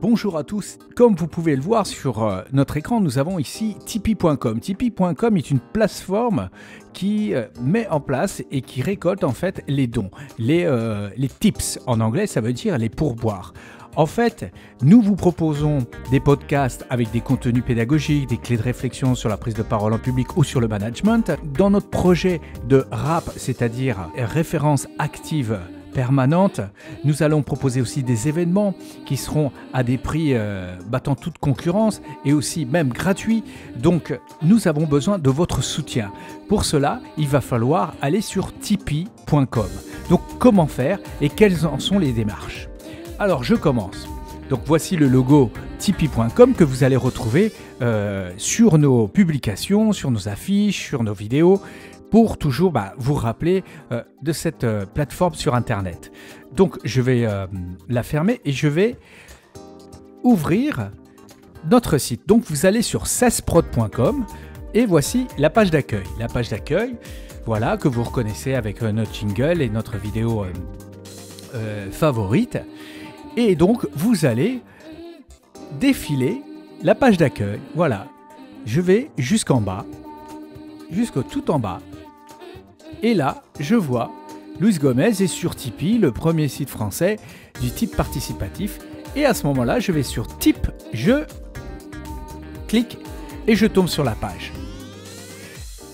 Bonjour à tous, comme vous pouvez le voir sur notre écran, nous avons ici Tipeee.com. Tipeee.com est une plateforme qui met en place et qui récolte en fait les dons, les tips. En anglais, ça veut dire les pourboires. En fait, nous vous proposons des podcasts avec des contenus pédagogiques, des clés de réflexion sur la prise de parole en public ou sur le management. Dans notre projet de RAP, c'est-à-dire référence active permanente, nous allons proposer aussi des événements qui seront à des prix battant toute concurrence et aussi même gratuits. Donc, nous avons besoin de votre soutien. Pour cela, il va falloir aller sur Tipeee.com. Donc, comment faire et quelles en sont les démarches ? Alors, je commence. Donc, voici le logo Tipeee.com que vous allez retrouver sur nos publications, sur nos affiches, sur nos vidéos, pour toujours vous rappeler de cette plateforme sur Internet. Donc, je vais la fermer et je vais ouvrir notre site. Donc, vous allez sur cesprod.com et voici la page d'accueil. La page d'accueil, voilà, que vous reconnaissez avec notre jingle et notre vidéo favorite. Et donc, vous allez défiler la page d'accueil. Voilà, je vais jusqu'en bas, jusqu'au tout en bas. Et là, je vois Luis Gomez est sur Tipeee, le premier site français du type participatif. Et à ce moment-là, je vais sur Type, je clique et je tombe sur la page.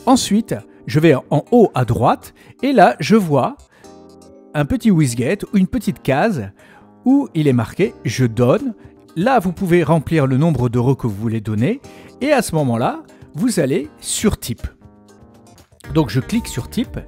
Ensuite, je vais en haut à droite et là, je vois un petit widget ou une petite case où il est marqué « Je donne ». Là, vous pouvez remplir le nombre d'euros que vous voulez donner et à ce moment-là, vous allez sur Type. Donc, je clique sur Type.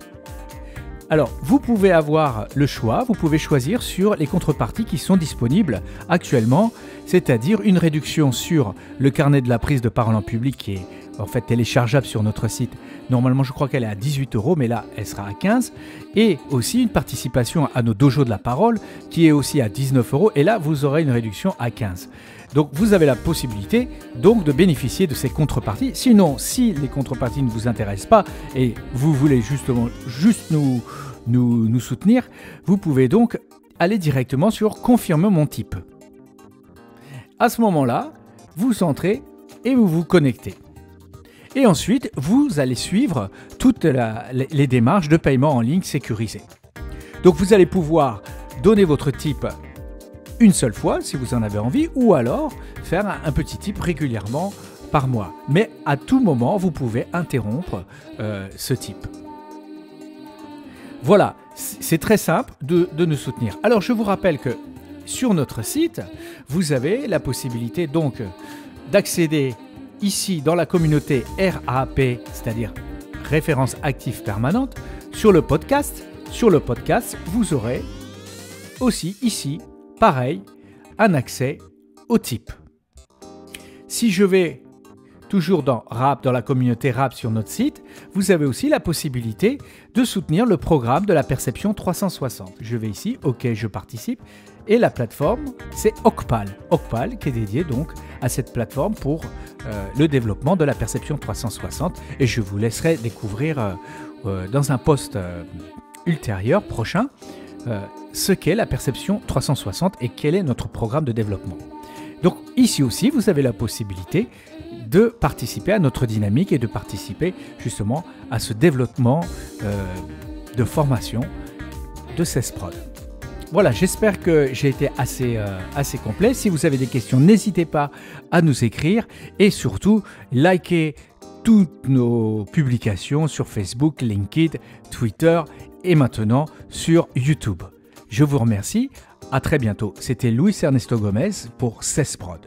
Alors, vous pouvez avoir le choix, vous pouvez choisir sur les contreparties qui sont disponibles actuellement, c'est-à-dire une réduction sur le carnet de la prise de parole en public qui est en fait téléchargeable sur notre site. Normalement, je crois qu'elle est à 18 €, mais là, elle sera à 15 €. Et aussi une participation à nos dojos de la parole qui est aussi à 19 €. Et là, vous aurez une réduction à 15 €. Donc, vous avez la possibilité donc de bénéficier de ces contreparties. Sinon, si les contreparties ne vous intéressent pas et vous voulez justement juste nous soutenir, vous pouvez donc aller directement sur « Confirmer mon type ». À ce moment-là, vous entrez et vous vous connectez. Et ensuite, vous allez suivre toutes les démarches de paiement en ligne sécurisées. Donc, vous allez pouvoir donner votre type une seule fois, si vous en avez envie, ou alors faire un petit type régulièrement par mois. Mais à tout moment, vous pouvez interrompre ce type. Voilà, c'est très simple de nous soutenir. Alors, je vous rappelle que sur notre site, vous avez la possibilité donc d'accéder ici dans la communauté RAP, c'est-à-dire référence active permanente, sur le podcast. Sur le podcast, vous aurez aussi ici, pareil, un accès au type. Si je vais toujours dans RAP, dans la communauté RAP sur notre site, vous avez aussi la possibilité de soutenir le programme de la perception 360. Je vais ici, OK, je participe. Et la plateforme, c'est Ocpal. Ocpal qui est dédié donc à cette plateforme pour le développement de la perception 360. Et je vous laisserai découvrir dans un post ultérieur, prochain, ce qu'est la perception 360 et quel est notre programme de développement. Donc ici aussi, vous avez la possibilité de participer à notre dynamique et de participer justement à ce développement de formation de Cesprod. Voilà, j'espère que j'ai été assez complet. Si vous avez des questions, n'hésitez pas à nous écrire et surtout, likez toutes nos publications sur Facebook, LinkedIn, Twitter et maintenant sur YouTube. Je vous remercie. À très bientôt. C'était Luis Ernesto Gomez pour Cesprod.